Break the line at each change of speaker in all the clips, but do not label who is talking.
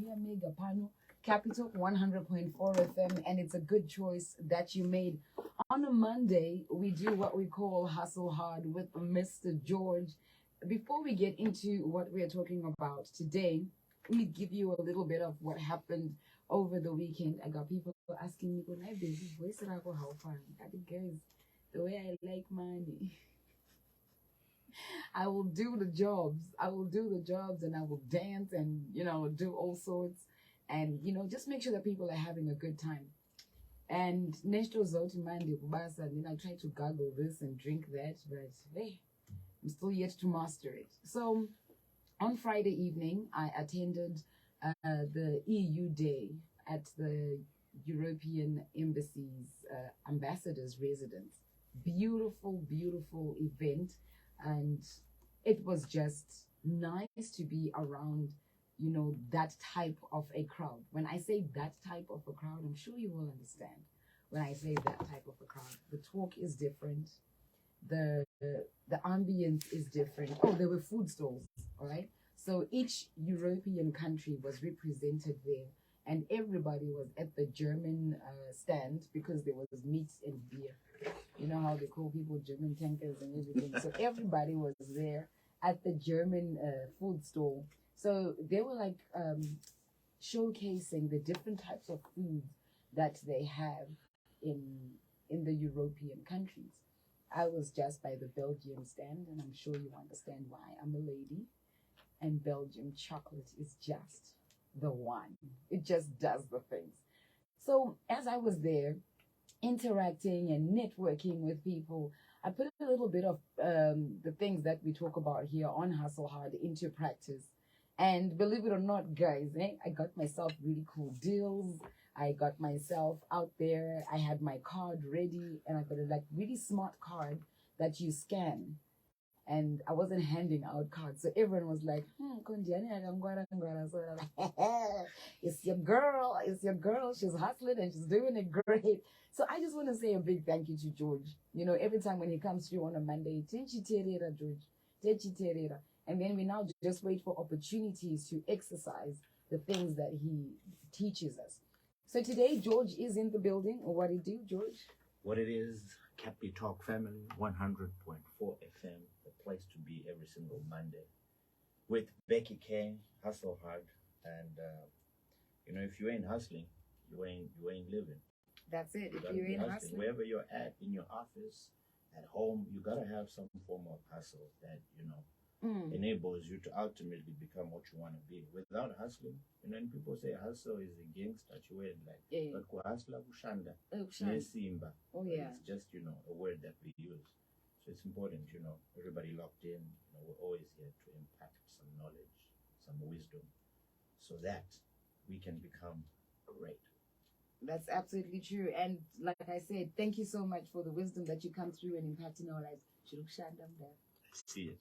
Moya Mega Pano, Capitalk 100.4 FM, and it's a good choice that you made. On a Monday, we do what we call Hustle Hard with Mr. George. Before we get into what we are talking about today, we give you a little bit of what happened over the weekend. I got people asking me, "When I busy, where's it go? How far?" I think, guys, the way I like money. I will do the jobs. I will do the jobs and I will dance and, do all sorts and, just make sure that people are having a good time. And next was out in Monday, and then I try to gargle this and drink that, but hey, I'm still yet to master it. So on Friday evening, I attended the EU Day at the European Embassy's ambassador's residence. Beautiful, beautiful event. And it was just nice to be around, that type of a crowd. When I say that type of a crowd, I'm sure you will understand. When I say that type of a crowd, the talk is different. The ambience is different. Oh, there were food stalls, all right? So each European country was represented there, and everybody was at the German stand because there was meat and beer. You know how they call people German tankers and everything. So everybody was there at the German food stall. So they were like showcasing the different types of foods that they have in the European countries. I was just by the Belgium stand, and I'm sure you understand why. I'm a lady, and Belgium chocolate is just the one. It just does the things. So as I was there, interacting and networking with people, I put a little bit of the things that we talk about here on Hustle Hard into practice. And believe it or not, guys, I got myself really cool deals. I got myself out there. I had my card ready, and I got a really smart card that you scan. And I wasn't handing out cards. So everyone was like, it's your girl. She's hustling and she's doing it great. So I just want to say a big thank you to George. Every time when he comes through on a Monday, George. And then we now just wait for opportunities to exercise the things that he teaches us. So today, George is in the building. What do you do, George?
What it is, Capitalk family, 100.4 FM, the place to be every single Monday. With Becky K, Hustle Hard. And, if you ain't hustling, you ain't living.
That's it. If you ain't hustling.
Wherever you're at, in your office, at home, you got to have some form of hustle that, enables you to ultimately become what you want to be. Without hustling, when people say hustle is a gangster, but hustler kushanda, nesimba.
Oh yeah.
It's just, a word that we use. So it's important, everybody locked in, we're always here to impact some knowledge, some wisdom, so that we can become great.
That's absolutely true. And like I said, thank you so much for the wisdom that you come through and impact in our lives.
See it.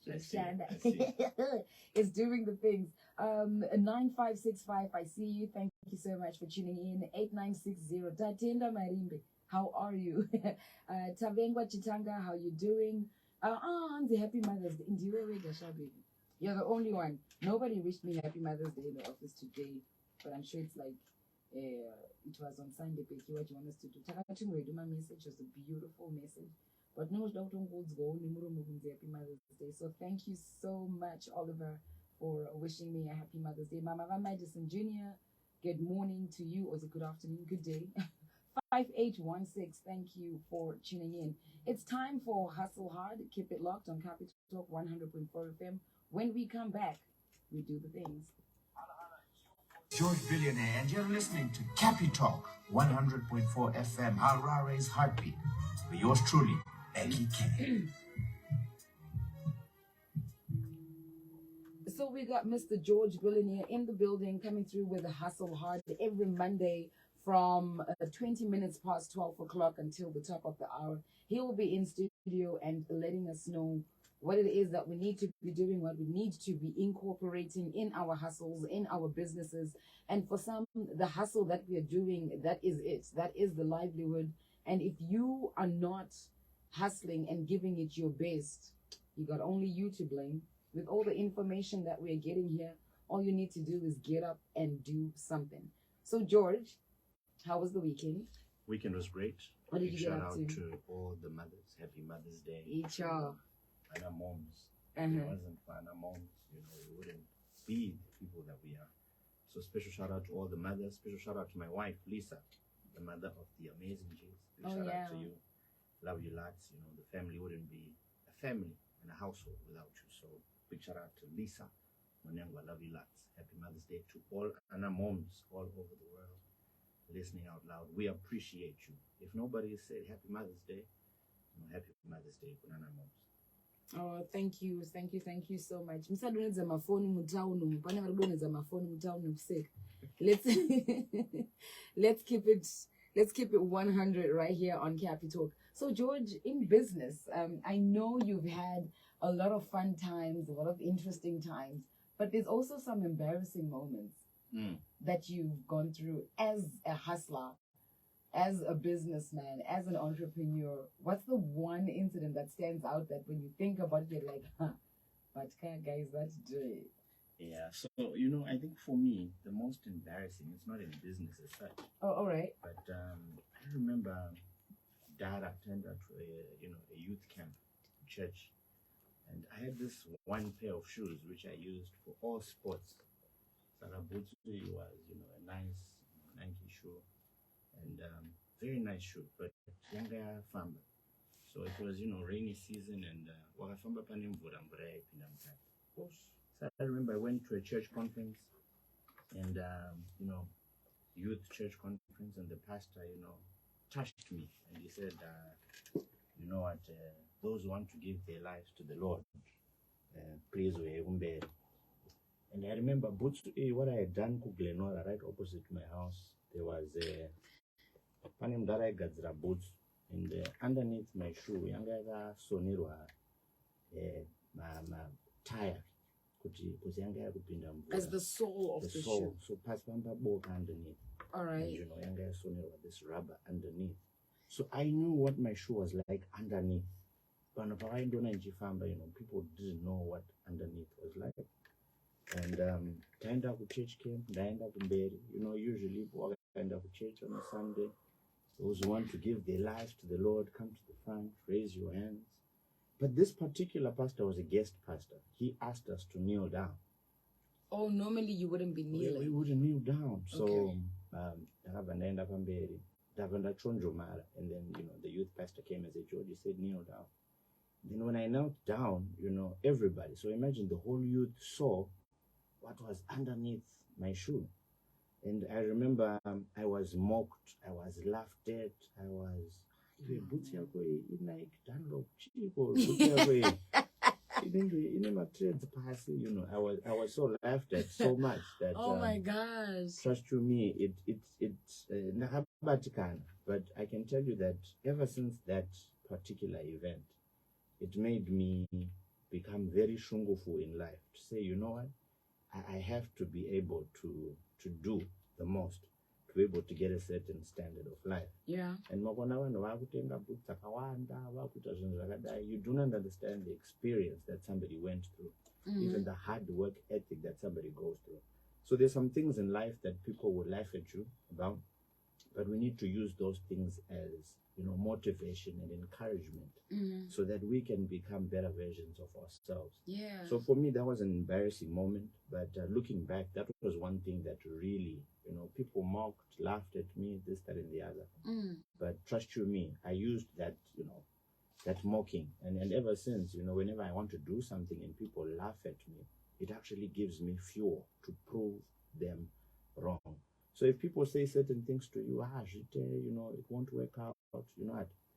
It's doing the things. 9565, I see you. Thank you so much for tuning in. 8960, Tatenda Marimbe, how are you? Tavengwa Chitanga, how you doing? The Happy Mother's Day. You're the only one. Nobody wished me Happy Mother's Day in the office today, but I'm sure it's like it was on Sunday. What you want us to do? My message was a beautiful message. But no doubt on God's goal, Happy Mother's Day. So thank you so much, Oliver, for wishing me a Happy Mother's Day. Mama Madison Jr., good morning to you, or good afternoon, good day. 5816, thank you for tuning in. It's time for Hustle Hard. Keep it locked on Capitalk 100.4 FM. When we come back, we do the things.
George Billionaire, and you're listening to Capitalk 100.4 FM, Harare's heartbeat. For yours truly, Becky K.
So we got Mr. George Billionaire in the building, coming through with a Hustle Hard every Monday from 20 minutes past 12 o'clock until the top of the hour. He will be in studio and letting us know what it is that we need to be doing, what we need to be incorporating in our hustles, in our businesses. And for some, the hustle that we are doing, that is it. That is the livelihood. And if you are not hustling and giving it your best, you got only you to blame. With all the information that we're getting here All you need to do is get up and do something. So, George, how was the weekend?
Weekend was great.
What did you get
Shout
up
out
to?
to all the mothers. Happy Mother's Day.
Each y'all.
And our moms.
Uh-huh.
If it wasn't for our moms, we wouldn't be the people that we are. So special shout out to all the mothers. Special shout out to my wife, Lisa, the mother of the amazing G's. Big shout out to you. Love you lots. The family wouldn't be a family and a household without you. So big shout out to Lisa. Monengwa, love you lots. Happy Mother's Day to all Anna moms all over the world listening out loud. We appreciate you. If nobody said Happy Mother's Day, Happy Mother's Day to Anna moms.
Oh, thank you so much. Msadonedza mafoni mutauno, pane varidonedza mafoni mutauno kuseka. Let's keep it 100 right here on Capitalk. So George, in business, I know you've had a lot of fun times, a lot of interesting times, but there's also some embarrassing moments that you've gone through as a hustler, as a businessman, as an entrepreneur. What's the one incident that stands out that when you think about it, you're like, but guys, that's great.
Yeah, so, I think for me, the most embarrassing, it's not in business as such.
Oh, all right.
But I remember Dad attended to a youth camp church. And I had this one pair of shoes which I used for all sports. Sarabutsu was, a nice Nike shoe. And very nice shoe, but yanga famba. So it was, rainy season and wakafamba pane mvura yaipinda mukati. So I remember I went to a church conference and, youth church conference, and the pastor, touched me and he said, you know what, those who want to give their lives to the Lord, please wear umbere. And I remember what I had done to Glenora, right opposite my house, there was a pane mudara aigadzira boots, and underneath my shoe yanga yakasonerwa tire kuti yanga yakupinda mvura
as the sole of the shoe.
So pasi pambaboka underneath.
All right.
And, yanga yasonerwa this rubber underneath. So I knew what my shoe was like underneath. But people didn't know what underneath was like. And taenda kuchurch camp, ndaenda kumberi. Usually people end up church on a Sunday. Those who want to give their lives to the Lord, come to the front, raise your hands. But this particular pastor was a guest pastor. He asked us to kneel down.
Oh, normally you wouldn't be kneeling.
We wouldn't kneel down. So,
okay.
And then, the youth pastor came and said, George, he said, kneel down. Then when I knelt down, everybody, so imagine the whole youth saw what was underneath my shoe. And I remember I was mocked, I was laughed at, I was, I was so laughed at so much that
oh my gosh.
Trust you me, it's but I can tell you that ever since that particular event, it made me become very shungufu in life. To say, you know what, I have to be able to do the most to be able to get a certain standard of life.
Yeah.
And you do not understand the experience that somebody went through, even the hard work ethic that somebody goes through. So there's some things in life that people will laugh at you about, but we need to use those things as, motivation and encouragement so that we can become better versions of ourselves.
Yeah.
So for me, that was an embarrassing moment, but looking back, that was one thing that really, people mocked, laughed at me, this, that, and the other. But trust you me, I used that, that mocking. And ever since, whenever I want to do something and people laugh at me, it actually gives me fuel to prove them wrong. So if people say certain things to you, it won't work out,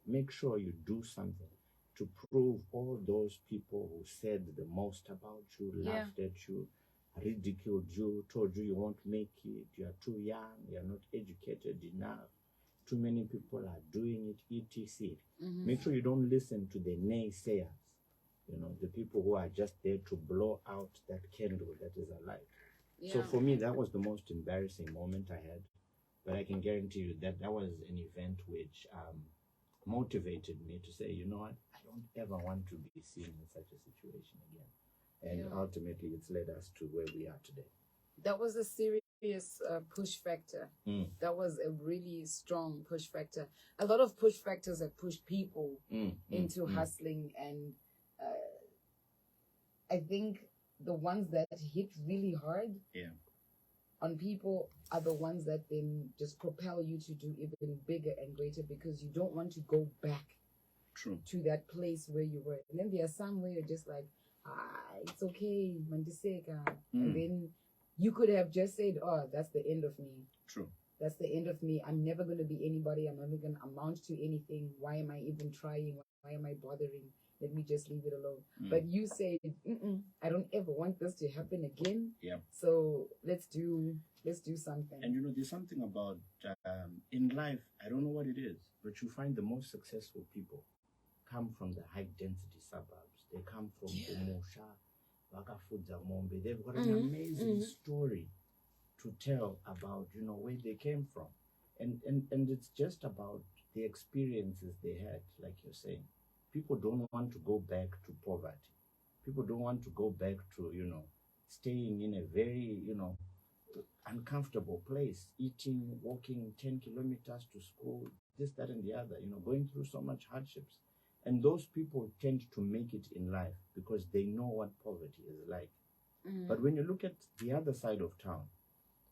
make sure you do something to prove all those people who said the most about you, laughed at you, ridiculed you, told you won't make it, you are too young, you are not educated enough, too many people are doing it, etc. Make sure you don't listen to the naysayers, the people who are just there to blow out that candle that is alive. Yeah. So for me, that was the most embarrassing moment I had. But I can guarantee you that that was an event which motivated me to say, you know what, I don't ever want to be seen in such a situation again. And ultimately, it's led us to where we are today.
That was a serious push factor.
Mm.
That was a really strong push factor. A lot of push factors have pushed people into hustling, and I think the ones that hit really hard on people are the ones that then just propel you to do even bigger and greater, because you don't want to go back to that place where you were. And then there are some where you're just like, it's okay, Mandiseka. And then you could have just said, oh, that's the end of me.
True.
That's the end of me. I'm never going to be anybody. I'm never going to amount to anything. Why am I even trying? Why am I bothering? Let me just leave it alone. But you said, I don't ever want this to happen again.
Yeah.
So let's do something.
And you know, there's something about in life, I don't know what it is, but you find the most successful people come from the high density suburbs. They come from Umusha, Wakafudza Mombe. They've got an amazing story to tell about, you know, where they came from. And it's just about the experiences they had, like you're saying. People don't want to go back to poverty. People don't want to go back to, you know, staying in a very, you know, uncomfortable place, eating, walking 10 kilometers to school, this, that, and the other, you know, going through so much hardships. And those people tend to make it in life because they know what poverty is like. But when you look at the other side of town,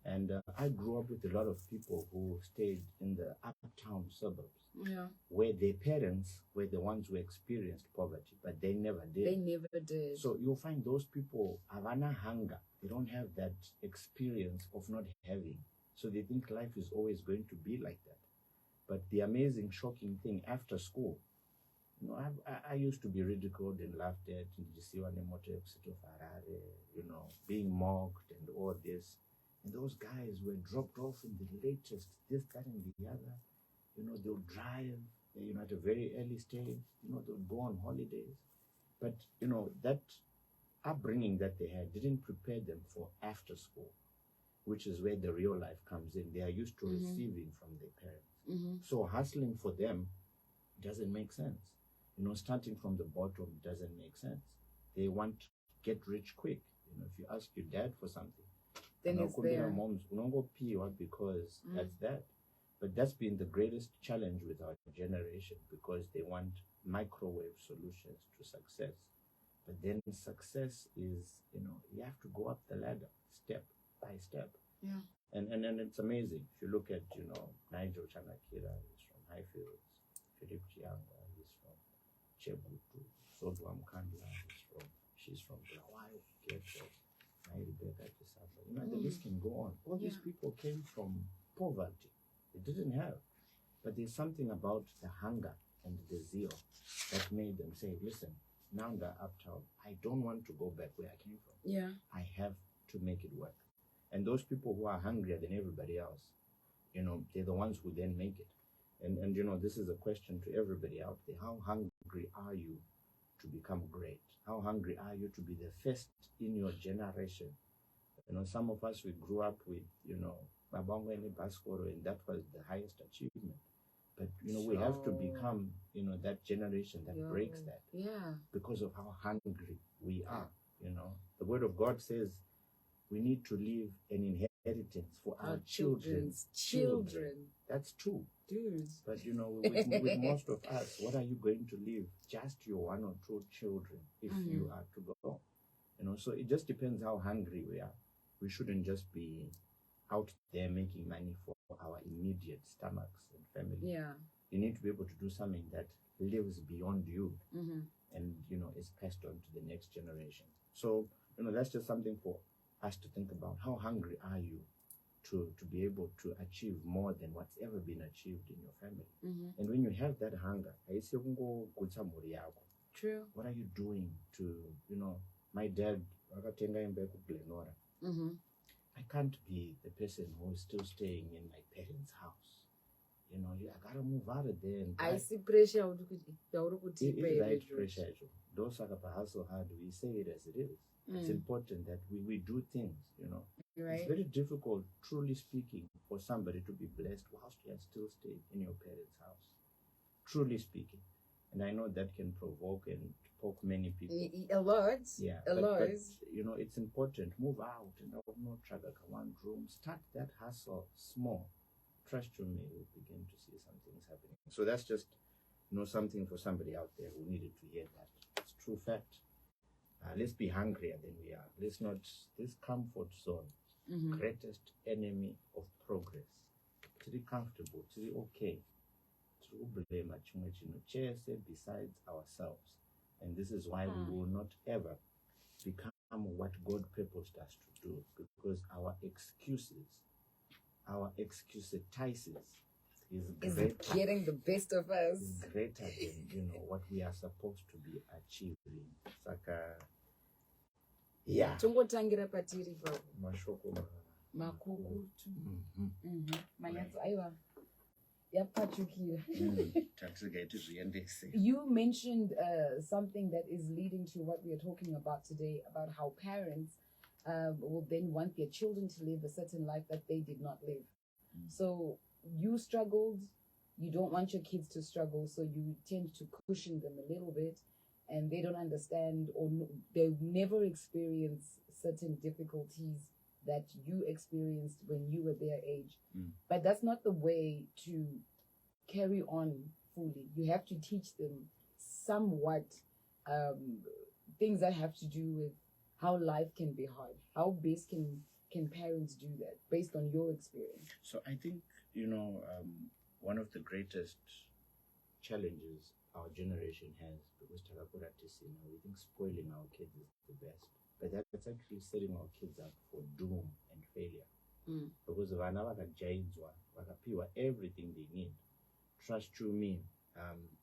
and I grew up with a lot of people who stayed in the uptown suburbs, where their parents were the ones who experienced poverty, but they never did.
They never did.
So you'll find those people have a hunger. They don't have that experience of not having. So they think life is always going to be like that. But the amazing, shocking thing, after school, you know, I used to be ridiculed and laughed at, you know, being mocked and all this. And those guys were dropped off in the latest, this, that, and the other. You know, they'll drive, you know, at a very early stage. You know, they'll go on holidays. But, you know, that upbringing that they had didn't prepare them for after school, which is where the real life comes in. They are used to receiving from their parents. So hustling for them doesn't make sense. You know, starting from the bottom doesn't make sense. They want to get rich quick. You know, if you ask your dad for something,
then it's there.
Moms go pee because that's that. But that's been the greatest challenge with our generation, because they want microwave solutions to success. But then success is, you know, you have to go up the ladder step by step.
Yeah.
And it's amazing. If you look at, you know, Nigel Chanakira, he's from Highfields. Philip Chianga, he's from Chebutu. Sodwa Mkandla, she's from Blawayo, Ghetto. Rebecca Kisaba. You know, the list can go on. All these people came from poverty. They didn't have. But there's something about the hunger and the zeal that made them say, listen, now they're uptown. I don't want to go back where I came from.
Yeah. I
have to make it work. And those people who are hungrier than everybody else, you know, they're the ones who then make it. And you know, this is a question to everybody out there. How hungry are you to become great? How hungry are you to be the first in your generation? You know, some of us, we grew up with, you know, Mabongo and Baskoro, and that was the highest achievement. But, you know, we have to become, you know, that generation that breaks that.
Yeah.
Because of how hungry we are, you know. The Word of God says we need to leave an inheritance for our children's children. That's true.
Dude.
But, you know, with most of us, what are you going to leave? Just your one or two children if you are to go. You know, so it just depends how hungry we are. We shouldn't just be out there making money for our immediate stomachs and family.
Yeah.
You need to be able to do something that lives beyond you and, you know, is passed on to the next generation. So, you know, that's just something for us to think about. How hungry are you to be able to achieve more than what's ever been achieved in your family? And when you have that hunger,
true.
What are you doing to, you know, my dad, I can't be the person who's still staying in my parents' house. You know, I gotta move out of there. And
I see pressure.
It is right pressure. Those are hustle hard. We say it as it is. It's important that we do things, you know.
Right.
It's very difficult, truly speaking, for somebody to be blessed whilst you are still staying in your parents' house. Truly speaking. And I know that can provoke and poke many people.
A lot.
Yeah,
a lot.
But, you know, it's important. Move out and no travel one room. Start that hustle small. Trust you me, you'll begin to see some things happening. So that's just, you know, something for somebody out there who needed to hear that. It's true fact. Let's be hungrier than we are. Let's not, this comfort zone, greatest enemy of progress. To be comfortable, to be okay. To blame chase besides ourselves. And this is why we will not ever become what God purposed us to do, because our excusatices is
getting the best of us.
Is greater than, you know, what we are supposed to be achieving. Saka, yeah.
Tungotangira patiri baba.
Mashoko
makukutu. Manyadzo aiwa. Yapachukira. You mentioned something that is leading to what we are talking about today, about how parents will then want their children to live a certain life that they did not live. So you struggled, you don't want your kids to struggle, so you tend to cushion them a little bit, and they don't understand, or they never experience certain difficulties that you experienced when you were their age. But that's not the way to carry on fully. You have to teach them somewhat things that have to do with how life can be hard. How best can parents do that based on your experience?
So I think, you know, one of the greatest challenges our generation has, because we think spoiling our kids is the best, but that's actually setting our kids up for doom and failure. Because vana vakajaidzwa, vakapiwa everything they need. Trust you me,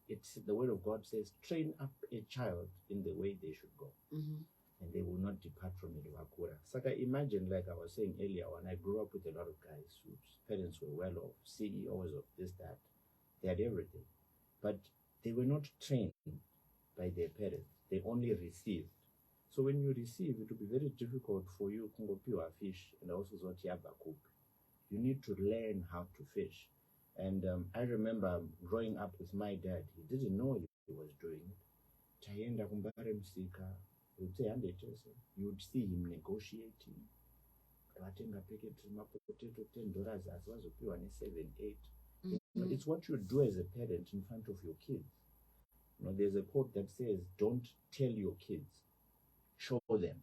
it's the word of God says, train up a child in the way they should go, and they will not depart from it. Saka, imagine, like I was saying earlier, when I grew up with a lot of guys whose parents were well off, CEOs of this, that, they had everything, but they were not trained by their parents. They only received. So when you receive, it will be very difficult for you to pure fish and also cook. You need to learn how to fish. And I remember growing up with my dad. He didn't know he was doing it. You'd see him negotiating. $10 as well as 7, 8. It's what you do as a parent in front of your kids. You know, there's a quote that says, "Don't tell your kids, show them."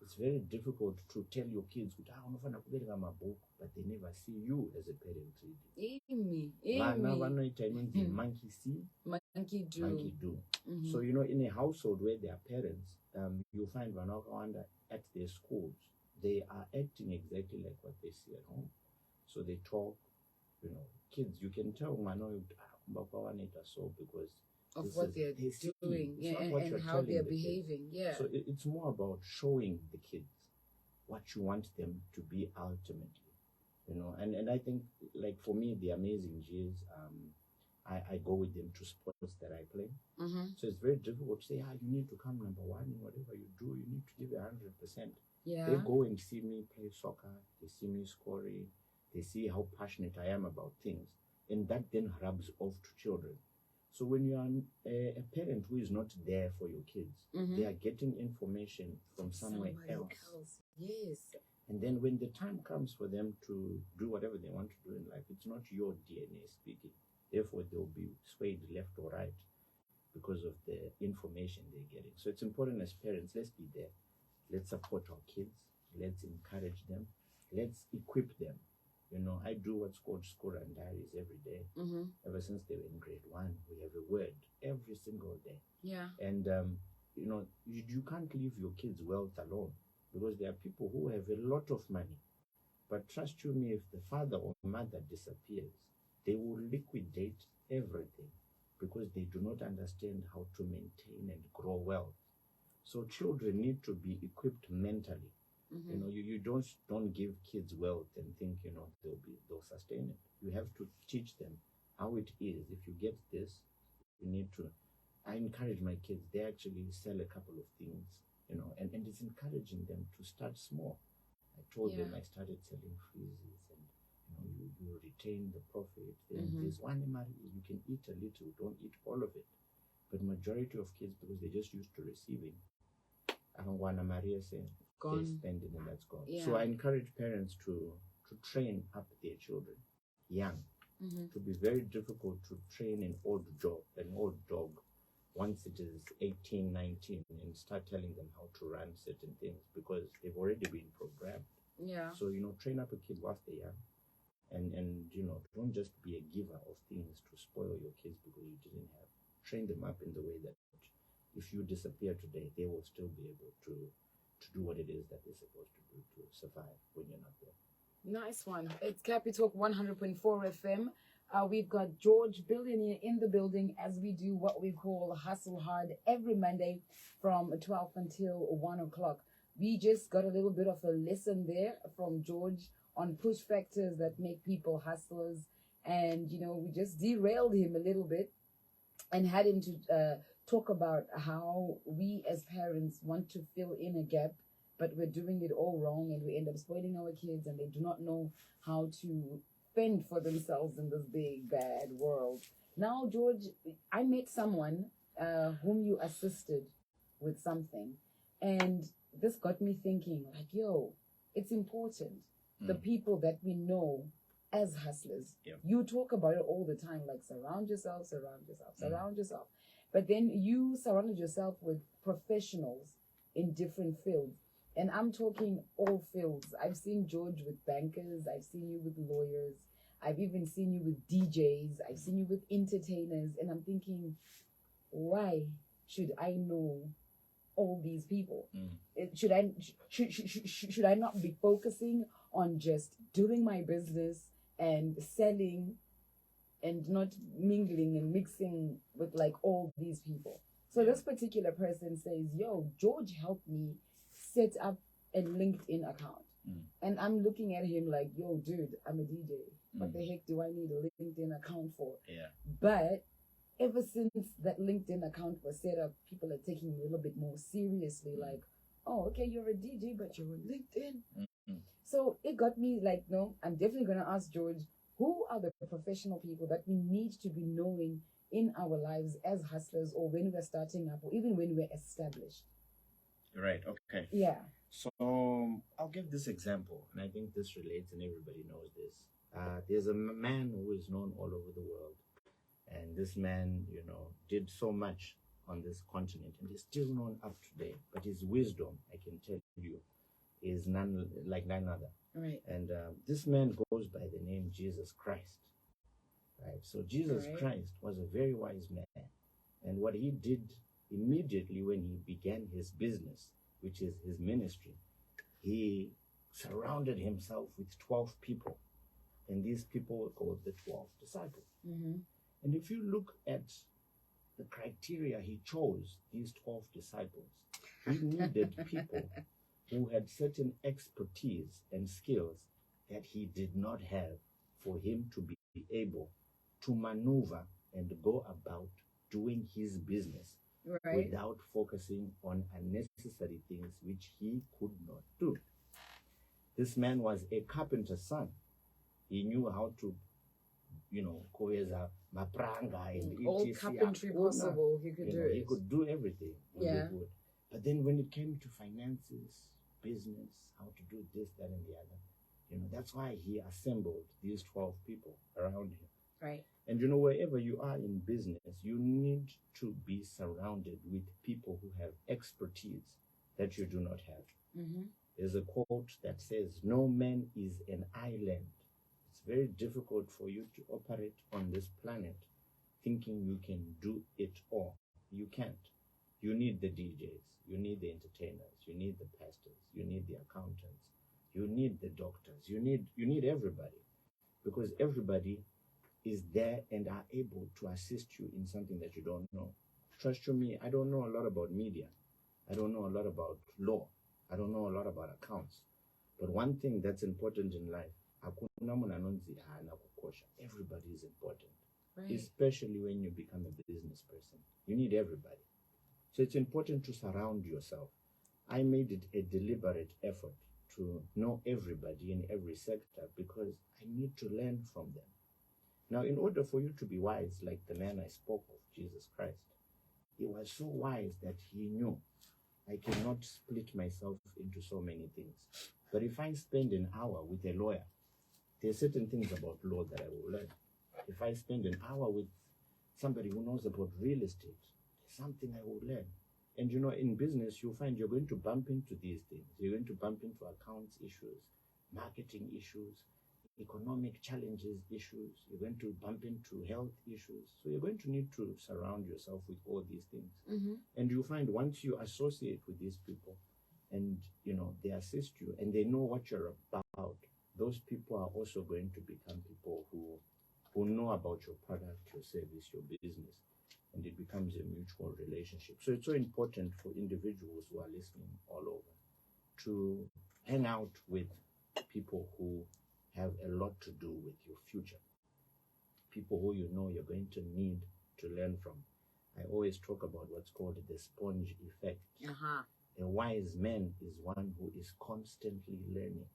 It's very difficult to tell your kids, but they never see you as a parent reading. Monkey see,
monkey do.
Monkey do. So, you know, in a household where there are parents, you find at their schools, they are acting exactly like what they see at home. So they talk, you know, kids, you can tell so because
of what they're doing, and how they're behaving. Yeah.
So it's more about showing the kids what you want them to be ultimately, you know. And I think, like, for me, the amazing years, I go with them to sports that I play. So it's very difficult to say, you need to come number one in whatever you do. You need to give 100%.
Yeah.
They go and see me play soccer. They see me scoring. They see how passionate I am about things, and that then rubs off to children. So when you are a parent who is not there for your kids, they are getting information from somewhere else.
Yes.
And then when the time comes for them to do whatever they want to do in life, it's not your DNA speaking. Therefore, they'll be swayed left or right because of the information they're getting. So it's important as parents, let's be there. Let's support our kids. Let's encourage them. Let's equip them. You know, I do what's called school and diaries every day. Ever since they were in grade 1, we have a word every single day.
Yeah.
And, you know, you can't leave your kids' wealth alone, because there are people who have a lot of money. But trust you me, if the father or mother disappears, they will liquidate everything because they do not understand how to maintain and grow wealth. So children need to be equipped mentally. You know, you don't give kids wealth and think, you know, they'll sustain it. You have to teach them how it is. If you get this, you need to. I encourage my kids. They actually sell a couple of things, you know, and it's encouraging them to start small. I told them I started selling freezes, and, you know, you retain the profit. Then there's one money you can eat a little, don't eat all of it. But majority of kids, because they're just used to receiving, I don't want to marry say they
Gone.
spend it and that's gone.
Yeah.
So I encourage parents to train up their children young. To be very difficult to train an old dog once it is 18, 19 and start telling them how to run certain things because they've already been programmed.
Yeah.
So, train up a kid whilst they're young. And don't just be a giver of things to spoil your kids because you didn't have. Train them up in the way that if you disappear today, they will still be able to do what it is that they're supposed to do to survive when you're not there.
Nice one. It's Capitalk 100.4 FM. We've got George Billionaire in the building as we do what we call Hustle Hard every Monday from 12 until 1 o'clock. We just got a little bit of a lesson there from George on push factors that make people hustlers. And, we just derailed him a little bit and had him to talk about how we as parents want to fill in a gap, but we're doing it all wrong and we end up spoiling our kids and they do not know how to fend for themselves in this big, bad world. Now, George, I met someone whom you assisted with something, and this got me thinking, like, it's important. The people that we know as hustlers, you talk about it all the time, like surround yourself, surround yourself. But then you surrounded yourself with professionals in different fields. And I'm talking all fields. I've seen George with bankers. I've seen you with lawyers. I've even seen you with DJs. I've seen you with entertainers. And I'm thinking, why should I know all these people? Should I not be focusing on just doing my business and selling and not mingling and mixing with like all these people? So this particular person says, George helped me set up a LinkedIn account. And I'm looking at him like, dude, I'm a DJ. What the heck do I need a LinkedIn account for?
Yeah.
But ever since that LinkedIn account was set up, people are taking it a little bit more seriously. Like, oh, okay, you're a DJ, but you're on LinkedIn. So it got me like, no, I'm definitely going to ask George, who are the professional people that we need to be knowing in our lives as hustlers, or when we're starting up, or even when we're established?
Right, okay.
Yeah.
So I'll give this example, and I think this relates and everybody knows this. There's a man who is known all over the world, and this man, did so much on this continent, and he's still known up today. But his wisdom, I can tell you, is none other.
Right.
And this man goes by the name Jesus Christ. Right. So Jesus Christ was a very wise man, and what he did immediately when he began his business, which is his ministry, he surrounded himself with 12 people, and these people were called the 12 disciples. And if you look at the criteria he chose, these 12 disciples, he needed people who had certain expertise and skills that he did not have for him to be able to maneuver and go about doing his business without focusing on unnecessary things which he could not do. This man was a carpenter's son. He knew how to, koeza mapranga and
all carpentry possible. He could do it.
He could do everything.
Yeah.
But then when it came to finances, business, how to do this, that, and the other, that's why he assembled these 12 people around him.
Right.
And wherever you are in business, you need to be surrounded with people who have expertise that you do not have. There's a quote that says, "No man is an island." It's very difficult for you to operate on this planet thinking you can do it all. You can't. You need the DJs, you need the entertainers, you need the pastors, you need the accountants, you need the doctors, you need everybody, because everybody is there and are able to assist you in something that you don't know. Trust you me, I don't know a lot about media. I don't know a lot about law. I don't know a lot about accounts. But one thing that's important in life, everybody is important.
Right.
Especially when you become a business person. You need everybody. So it's important to surround yourself. I made it a deliberate effort to know everybody in every sector because I need to learn from them. Now, in order for you to be wise, like the man I spoke of, Jesus Christ, he was so wise that he knew I cannot split myself into so many things. But if I spend an hour with a lawyer, there are certain things about law that I will learn. If I spend an hour with somebody who knows about real estate, there's something I will learn. And you know, in business, you'll find you're going to bump into these things. You're going to bump into accounts issues, marketing issues, economic challenges issues. You're going to bump into health issues. So you're going to need to surround yourself with all these things.
Mm-hmm.
And you'll find once you associate with these people and, you know, they assist you and they know what you're about, those people are also going to become people who know about your product, your service, your business, and it becomes a mutual relationship. So it's so important for individuals who are listening all over to hang out with people who have a lot to do with your future, people who you know you're going to need to learn from. I always talk about what's called the sponge effect.
Uh-huh.
A wise man is one who is constantly learning.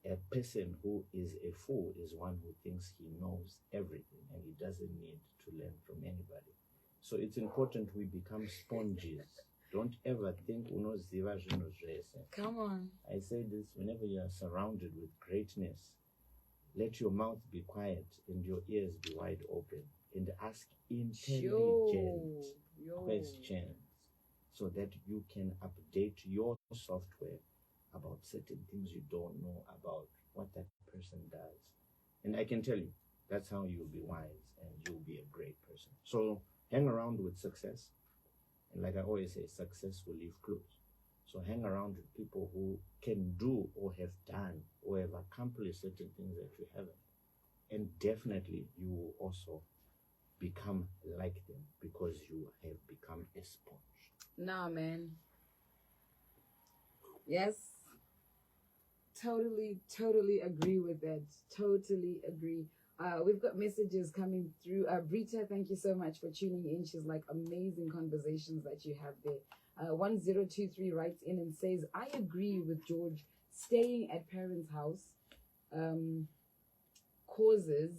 A person who is a fool is one who thinks he knows everything and he doesn't need to learn from anybody. So it's important we become sponges. Don't ever think unoziva zvinhu zvese.
Come on.
I say this whenever you are surrounded with greatness, let your mouth be quiet and your ears be wide open and ask intelligent questions so that you can update your software about certain things you don't know about what that person does. And I can tell you, that's how you'll be wise and you'll be a great person. So hang around with success. And like I always say, success will leave clues. So hang around with people who can do or have done or have accomplished certain things that you haven't. And definitely you will also become like them because you have become a sponge.
Nah, man. Yes. Totally agree with that. Totally agree. We've got messages coming through. Brita, thank you so much for tuning in. She's like, amazing conversations that you have there. 1023 writes in and says, I agree with George. Staying at parents' house causes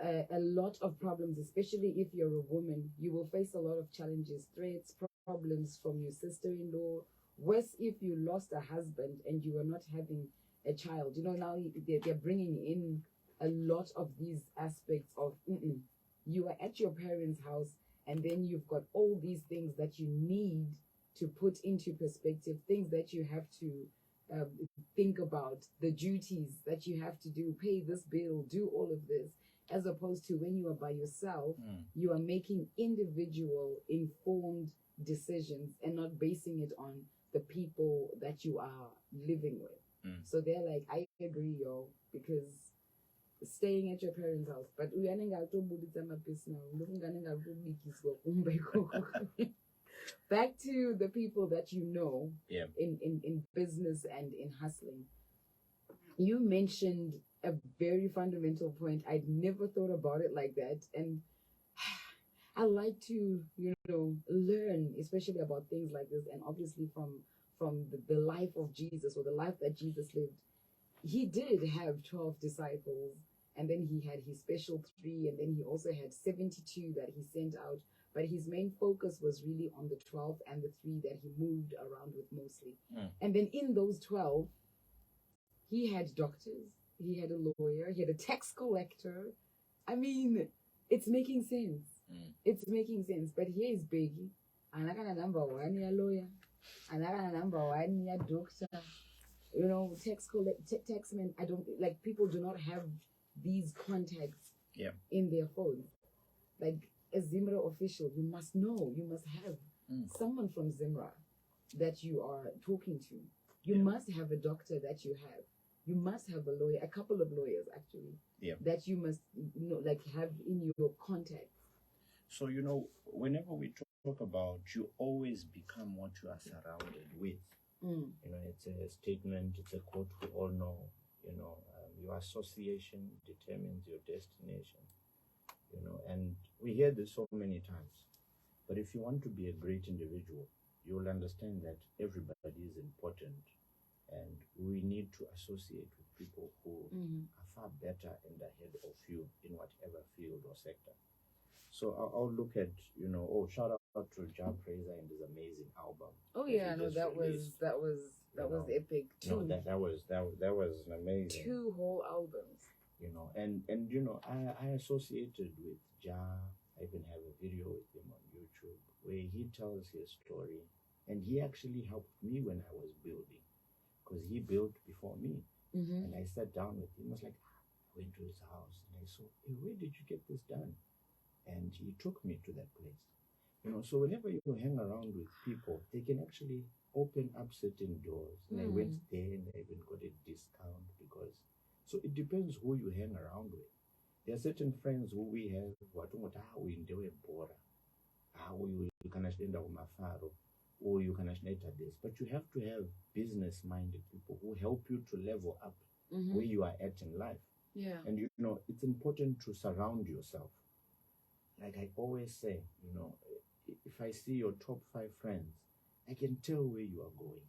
a lot of problems, especially if you're a woman. You will face a lot of challenges, threats, problems from your sister-in-law. Worse if you lost a husband and you are not having a child. You know, now they're bringing in a lot of these aspects of you are at your parents' house and then you've got all these things that you need to put into perspective, things that you have to think about, the duties that you have to do, pay this bill, do all of this, as opposed to when you are by yourself, you are making individual informed decisions and not basing it on the people that you are living with. So they're like, I agree, yo, because staying at your parents' house, but back to the people that you know in business and in hustling. You mentioned a very fundamental point. I'd never thought about it like that. And I like to, learn, especially about things like this, and obviously from the life of Jesus, or the life that Jesus lived. He did have 12 disciples, and then he had his special 3, and then he also had 72 that he sent out. But his main focus was really on the 12 and the 3 that he moved around with mostly. And then in those 12, he had doctors, he had a lawyer, he had a tax collector. I mean, it's making sense. It's making sense. But here is Biggie. Another number 1 year lawyer. Another number 1 year doctor. Taxmen. I don't like, people do not have these contacts in their phones. Like a Zimra official, you must know, you must have someone from Zimra that you are talking to. You must have a doctor that you have. You must have a lawyer, a couple of lawyers actually, that you must have in your contacts.
So, whenever we talk about, you always become what you are surrounded with. It's a statement, it's a quote we all know. Your association determines your destination. And we hear this so many times. But if you want to be a great individual, you will understand that everybody is important. And we need to associate with people who are far better and ahead of you in whatever field or sector. So I'll look at, shout out to Ja Praiser and his amazing album.
Oh
that he
yeah, no,
just
that
released.
was epic.
No, that was an amazing.
2 whole albums.
And I associated with Ja. I even have a video with him on YouTube where he tells his story, and he actually helped me when I was building, because he built before me.
Mm-hmm.
And I sat down with him. I was like, I went to his house and I saw, hey, where did you get this done? And he took me to that place. So whenever you hang around with people, they can actually open up certain doors. And I went there and I even got a discount because. So it depends who you hang around with. There are certain friends who we have we enjoy bora. You can stand up mafaro, or you can stand this. But you have to have business-minded people who help you to level up where you are at in life.
Yeah.
And it's important to surround yourself. Like I always say, if I see your top 5 friends, I can tell where you are going.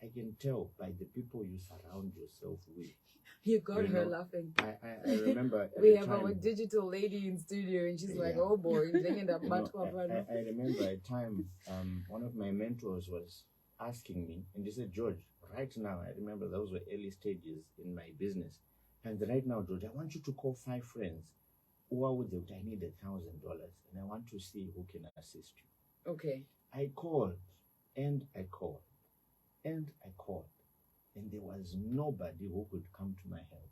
I can tell by the people you surround yourself with.
You got her laughing.
I remember
we have our digital lady in studio, and she's like, "Oh boy,
I remember a time one of my mentors was asking me, and he said, "George, right now," I remember those were early stages in my business, and right now, George, I want you to call 5 friends. Who would I need $1,000, and I want to see who can assist you.
Okay.
I called, and I called, and I called. And there was nobody who could come to my help.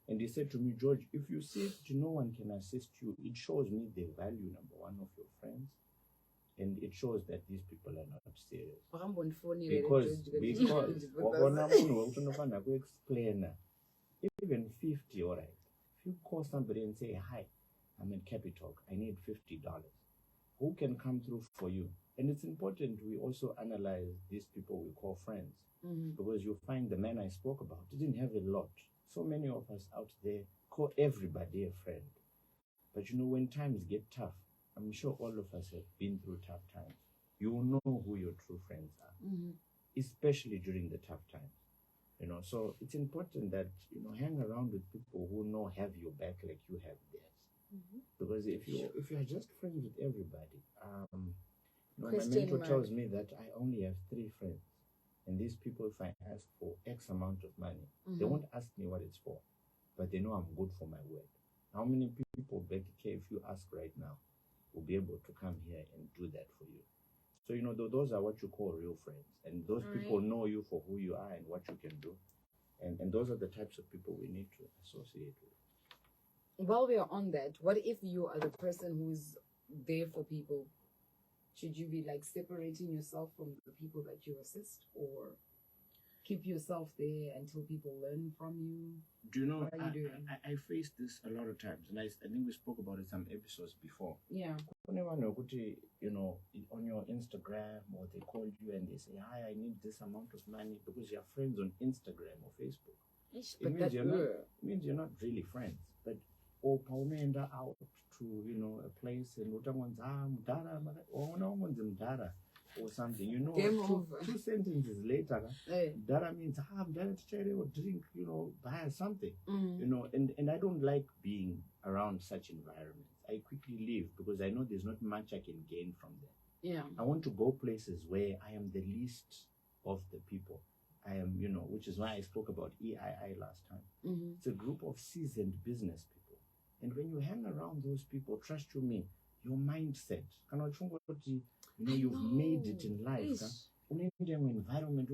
And he said to me, George, if you see that no one can assist you, it shows me the value, number one, of your friends. And it shows that these people are not serious. Because even 50, all right. If you call somebody and say, hi, I'm in Capitalk, I need $50. Who can come through for you? And it's important we also analyze these people we call friends. Because you find the man I spoke about didn't have a lot. So many of us out there call everybody a friend. But when times get tough, I'm sure all of us have been through tough times. You will know who your true friends are, especially during the tough times. So it's important that hang around with people who have your back like you have theirs. Because if you are just friends with everybody, my mentor tells me that I only have 3 friends. And these people, if I ask for X amount of money, they won't ask me what it's for, but they know I'm good for my word. How many people, Becky K, if you ask right now, will be able to come here and do that for you? So, those are what you call real friends. And those people know you for who you are and what you can do. And those are the types of people we need to associate with.
While we are on that, what if you are the person who's there for people? Should you be separating yourself from the people that you assist, or keep yourself there until people learn from you?
Do you know,
what are you doing?
I faced this a lot of times, and I think we spoke about it some episodes before.
Yeah.
On your Instagram, or they call you and they say, hi, I need this amount of money, because you're friends on Instagram or Facebook. It means you're not really friends. But out to a place and or something, two sentences later, that means or drink, buy something, and I don't like being around such environments. I quickly leave because I know there's not much I can gain from there.
Yeah.
I want to go places where I am the least of the people. I am, which is why I spoke about EII last time. It's a group of seasoned business people. And when you hang around those people, trust you me, your mindset, you've made it in life. Environment,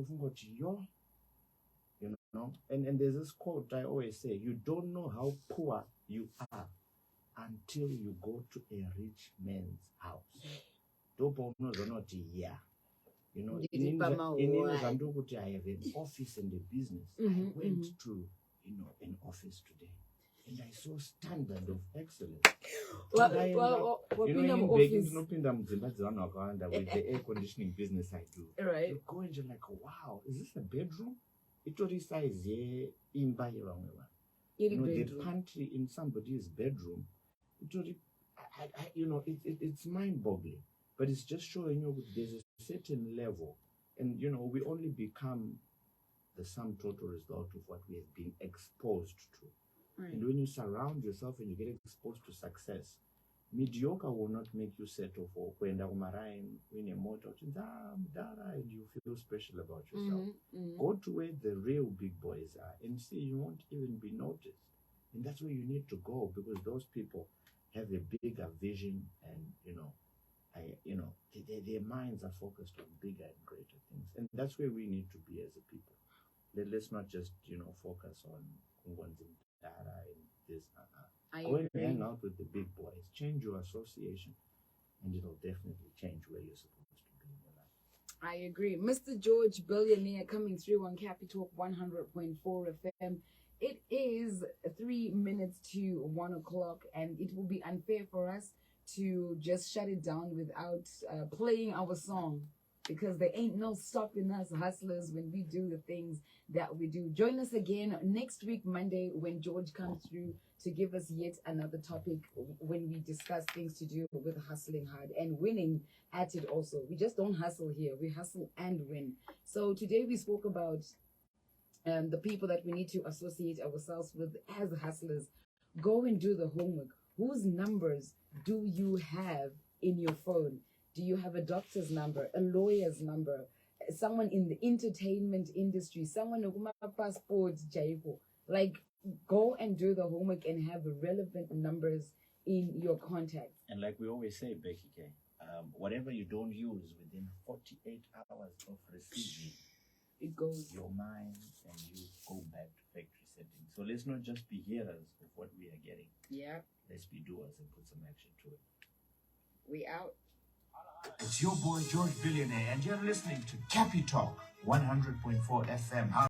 and there's this quote I always say, you don't know how poor you are until you go to a rich man's house. In I have an office and a business. I went to an office today, and I saw standard of excellence. With the air conditioning business I do,
right?
You go and you're like, wow, is this a bedroom? It's size the pantry in somebody's bedroom. It's mind-boggling, but it's just showing you there's a certain level, and we only become the sum total result of what we have been exposed to. Right. And when you surround yourself and you get exposed to success, Mediocre will not make you settle for kwenda kumarine in a motor and you feel special about yourself. Go to where the real big boys are and see you won't even be noticed. And that's where you need to go, because those people have a bigger vision, and their minds are focused on bigger and greater things. And that's where we need to be as a people. Let's not just focus on Kungwanzi Dara and this. Go and hang out with the big boys. Change your association, and it'll definitely change where you're supposed to be in your life.
I agree. Mr. George Billionaire coming through on Capitalk 100.4 FM. It is 3 minutes to 1 o'clock, and it will be unfair for us to just shut it down without playing our song, because there ain't no stopping us hustlers when we do the things that we do. Join us again next week, Monday, when George comes through to give us yet another topic when we discuss things to do with hustling hard and winning at it also. We just don't hustle here. We hustle and win. So today we spoke about the people that we need to associate ourselves with as hustlers. Go and do the homework. Whose numbers do you have in your phone? Do you have a doctor's number, a lawyer's number, someone in the entertainment industry, someone who passport, like, go and do the homework and have relevant numbers in your contacts.
And like we always say, Becky K, whatever you don't use within 48 hours of receiving,
it goes.
Your mind and you go back to factory settings. So let's not just be hearers of what we are getting.
Yeah.
Let's be doers and put some action to it.
We out.
It's your boy George Billionaire, and you're listening to Capitalk 100.4 FM.